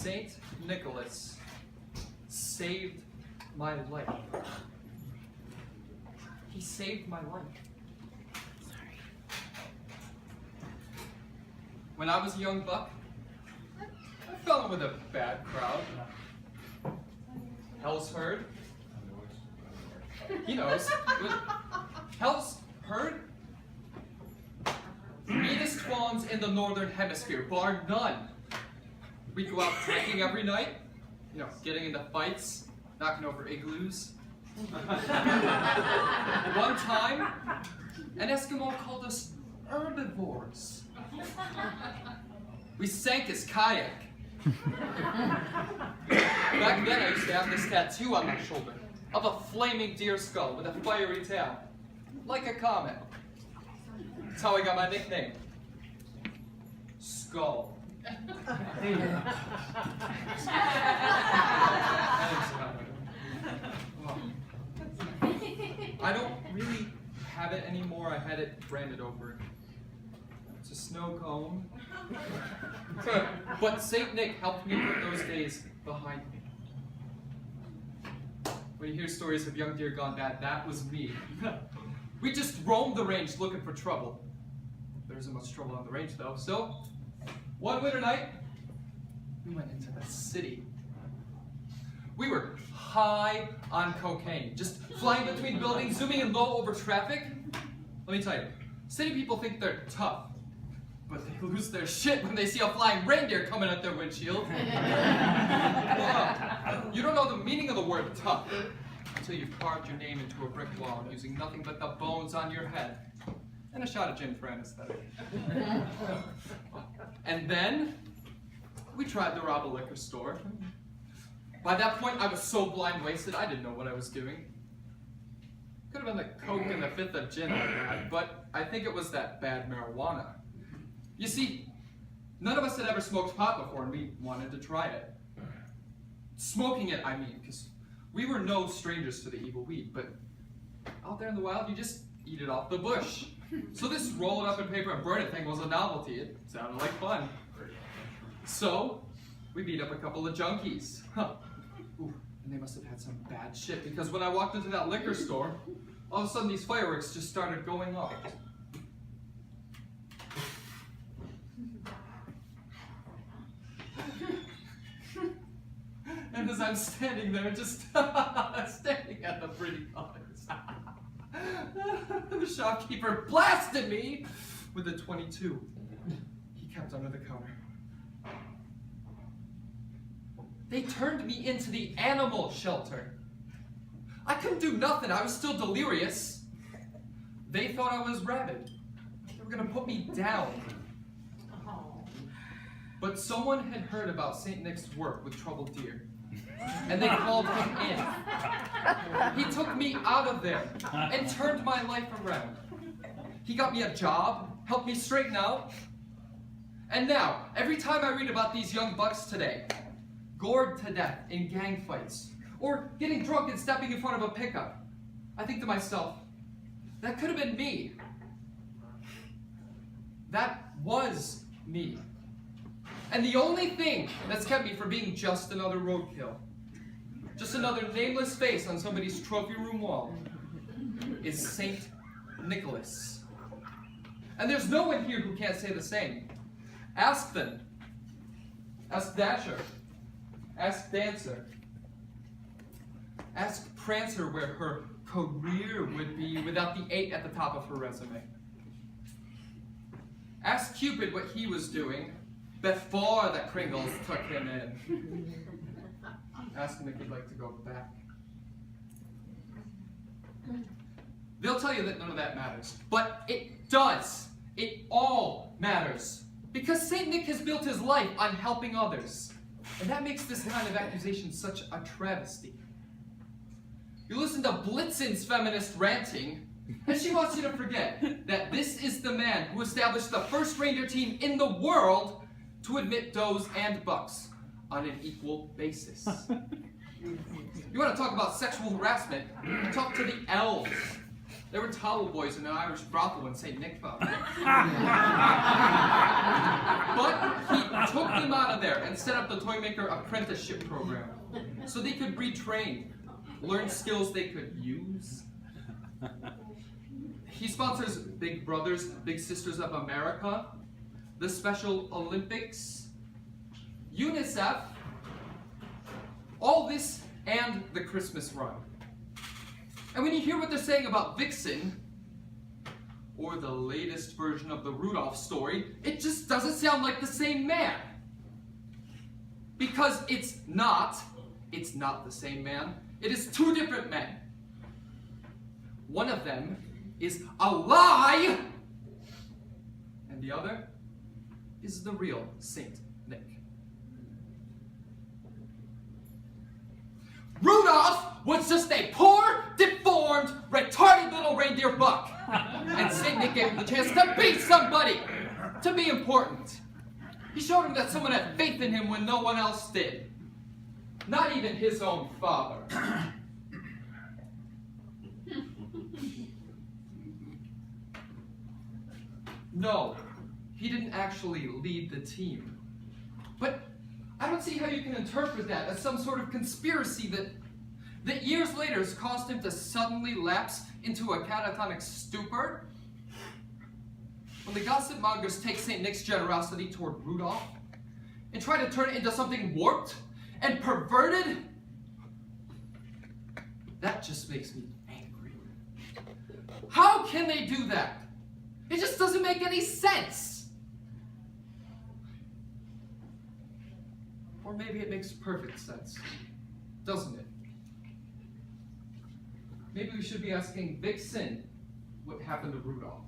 Saint Nicholas saved my life. He saved my life. Sorry. When I was a young buck, I fell in with a bad crowd. Hell's Herd. He knows. Hell's Herd? Meanest fawns in the northern hemisphere, bar none. We'd go out drinking every night, you know, getting into fights, knocking over igloos. One time, an Eskimo called us herbivores. We sank his kayak. Back then, I used to have this tattoo on my shoulder of a flaming deer skull with a fiery tail, like a comet. That's how I got my nickname. Skull. I don't really have it anymore. I had it branded over. It's a snow cone. But Saint Nick helped me put those days behind me. When you hear stories of young deer gone bad, that was me. We just roamed the range looking for trouble. There isn't much trouble on the range though, so one winter night, we went into the city. We were high on cocaine, just flying between buildings, zooming in low over traffic. Let me tell you, city people think they're tough, but they lose their shit when they see a flying reindeer coming at their windshield. You don't know the meaning of the word tough until you've carved your name into a brick wall using nothing but the bones on your head and a shot of gin for anesthetic. And then we tried to rob a liquor store. By that point, I was so blind-wasted, I didn't know what I was doing. Could have been the coke and the fifth of gin I had, but I think it was that bad marijuana. You see, none of us had ever smoked pot before, and we wanted to try it. Smoking it, I mean, because we were no strangers to the evil weed, but out there in the wild, you just eat it off the bush. So this roll it up in paper and burn it thing was a novelty. It sounded like fun. So we beat up a couple of junkies. Ooh, and they must have had some bad shit, because when I walked into that liquor store, all of a sudden these fireworks just started going off. And as I'm standing there, just staring at the pretty colors, the shopkeeper blasted me with a .22. He kept under the counter. They turned me into the animal shelter. I couldn't do nothing. I was still delirious. They thought I was rabid. They were gonna put me down. But someone had heard about St. Nick's work with troubled deer, and they called him in. He took me out of there and turned my life around. He got me a job, helped me straighten out. And now, every time I read about these young bucks today, gored to death in gang fights, or getting drunk and stepping in front of a pickup, I think to myself, that could have been me. That was me. And the only thing that's kept me from being just another roadkill, just another nameless face on somebody's trophy room wall, is Saint Nicholas. And there's no one here who can't say the same. Ask them. Ask Dasher. Ask Dancer. Ask Prancer where her career would be without the 8 at the top of her resume. Ask Cupid what he was doing before the Kringles took him in. Ask him if he'd like to go back. They'll tell you that none of that matters, but it does. It all matters. Because St. Nick has built his life on helping others. And that makes this kind of accusation such a travesty. You listen to Blitzen's feminist ranting, and she wants you to forget that this is the man who established the first reindeer team in the world to admit does and bucks on an equal basis. You want to talk about sexual harassment? Talk to the elves. There were towel boys in an Irish brothel when St. Nick found them. But he took dump them out of there and set up the toy maker apprenticeship program so they could retrain, learn skills they could use. He sponsors Big Brothers, Big Sisters of America, the Special Olympics, UNICEF, all this and the Christmas run. And when you hear what they're saying about Vixen, or the latest version of the Rudolph story, it just doesn't sound like the same man. Because it's not the same man. It is two different men. One of them is a lie, and the other is the real Saint Nick. Rudolph was just a poor, deformed, retarded little reindeer buck. And Saint Nick gave him the chance to be somebody, to be important. He showed him that someone had faith in him when no one else did. Not even his own father. No, he didn't actually lead the team. But I don't see how you can interpret that as some sort of conspiracy that years later has caused him to suddenly lapse into a catatonic stupor. When the gossip mongers take St. Nick's generosity toward Rudolph and try to turn it into something warped and perverted, that just makes me angry. How can they do that? It just doesn't make any sense. Or maybe it makes perfect sense, doesn't it? Maybe we should be asking Vixen what happened to Rudolph.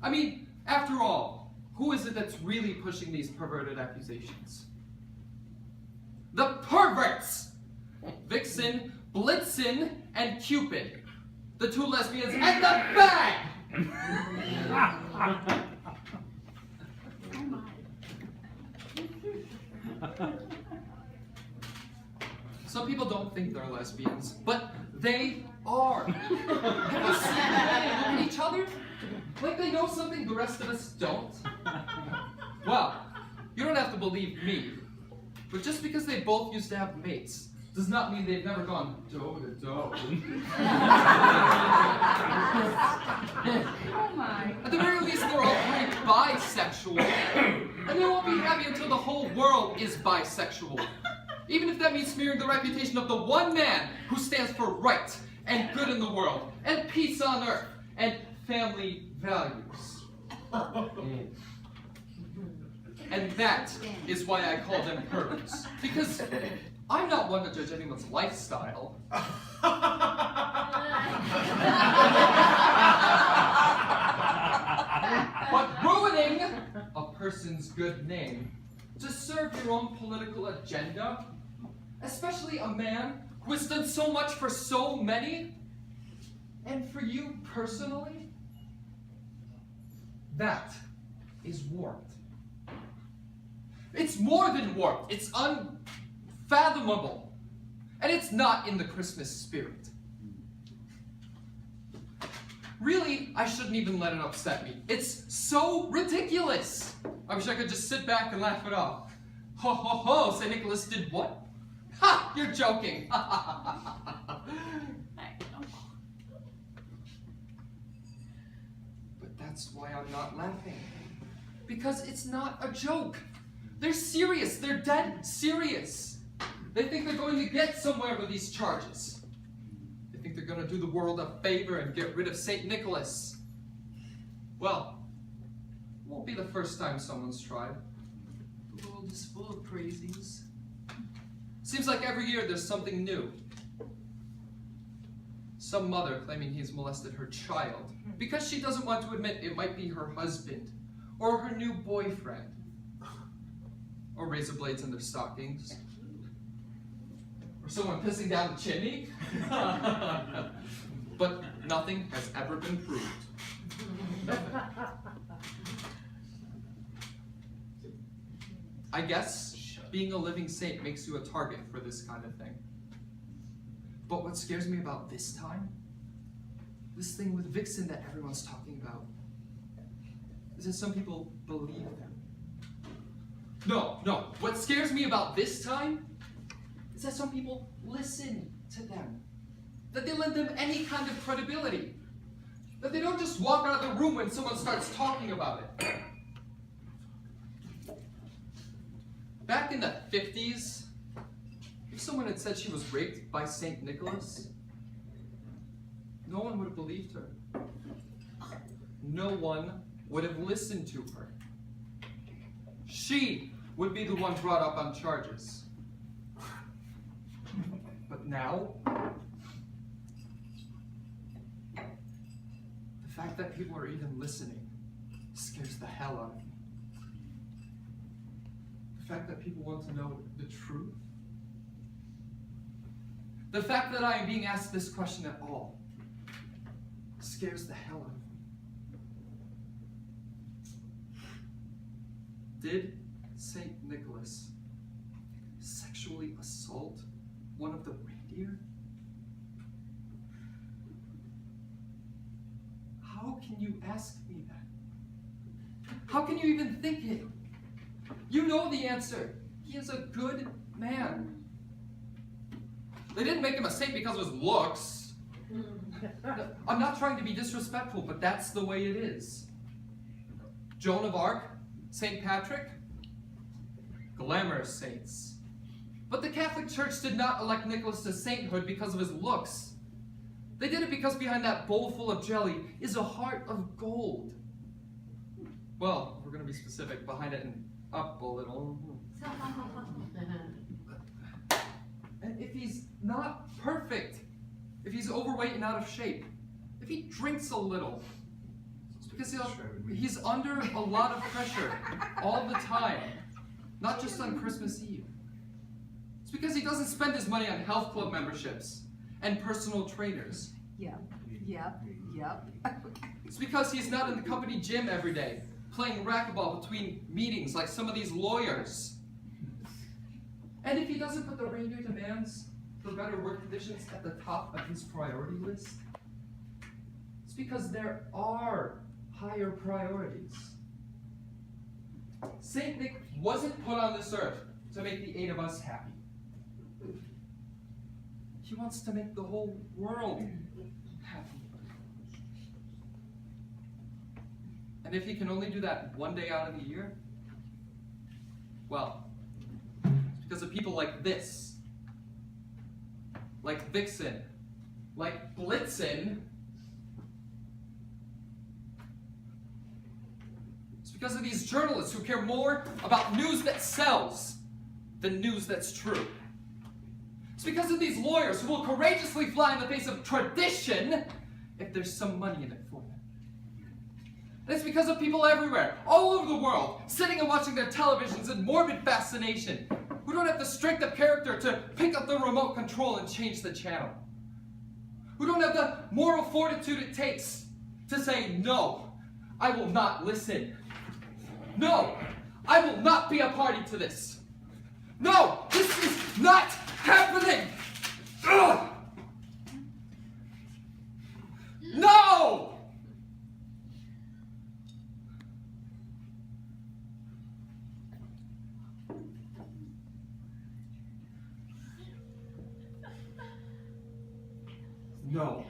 I mean, after all, who is it that's really pushing these perverted accusations? The perverts! Vixen, Blitzen, and Cupid. The two lesbians and the bag! Some people don't think they're lesbians, but they are. Have you seen them look at each other? Like they know something the rest of us don't? Well, you don't have to believe me, but just because they both used to have mates does not mean they've never gone toe-to-toe. Oh my. At the very least, they're all three bisexual, and they won't be happy until the whole world is bisexual. Even if that means smearing the reputation of the one man who stands for right and good in the world, and peace on earth, and family values. And that is why I call them perverts. Because I'm not one to judge anyone's lifestyle. But ruining a person's good name to serve your own political agenda, especially a man who has done so much for so many, and for you personally, that is warped. It's more than warped. It's unfathomable. And it's not in the Christmas spirit. Really, I shouldn't even let it upset me. It's so ridiculous. I wish I could just sit back and laugh it off. Ho, ho, ho, St. Nicholas did what? Ha, you're joking. But that's why I'm not laughing. Because it's not a joke. They're serious. They're dead serious. They think they're going to get somewhere with these charges. They think they're going to do the world a favor and get rid of St. Nicholas. Well, it won't be the first time someone's tried. The world is full of crazies. Seems like every year there's something new. Some mother claiming he's molested her child because she doesn't want to admit it might be her husband or her new boyfriend. Or razor blades in their stockings. Or someone pissing down the chimney. But nothing has ever been proved. I guess being a living saint makes you a target for this kind of thing. But what scares me about this time, this thing with Vixen that everyone's talking about, is that some people believe them. No. What scares me about this time is that some people listen to them. That they lend them any kind of credibility. That they don't just walk out of the room when someone starts talking about it. Back in the 50s, if someone had said she was raped by St. Nicholas, no one would have believed her. No one would have listened to her. She would be the one brought up on charges. But now, the fact that people are even listening scares the hell out of me. The fact that people want to know the truth. The fact that I am being asked this question at all scares the hell out of me. Did St. Nicholas sexually assault one of the reindeer? How can you ask me that? How can you even think it? You know the answer. He is a good man. They didn't make him a saint because of his looks. I'm not trying to be disrespectful, but that's the way it is. Joan of Arc, St. Patrick, glamorous saints. But the Catholic Church did not elect Nicholas to sainthood because of his looks. They did it because behind that bowl full of jelly is a heart of gold. Well, if we're going to be specific, behind it and up a little. And if he's not perfect, if he's overweight and out of shape, if he drinks a little, it's because he's under a lot of pressure all the time, not just on Christmas Eve. It's because he doesn't spend his money on health club memberships and personal trainers. Yep. It's because he's not in the company gym every day, playing racquetball between meetings like some of these lawyers. And if he doesn't put the reindeer demands for better work conditions at the top of his priority list, it's because there are higher priorities. Saint Nick wasn't put on this earth to make the 8 of us happy. He wants to make the whole world happy. And if he can only do that one day out of the year, well, it's because of people like this, like Vixen, like Blitzen. It's because of these journalists who care more about news that sells than news that's true. It's because of these lawyers who will courageously fly in the face of tradition if there's some money in it for them. And it's because of people everywhere, all over the world, sitting and watching their televisions in morbid fascination, who don't have the strength of character to pick up the remote control and change the channel. Who don't have the moral fortitude it takes to say, no, I will not listen. No, I will not be a party to this. No, this is not happening! Ugh! No! No.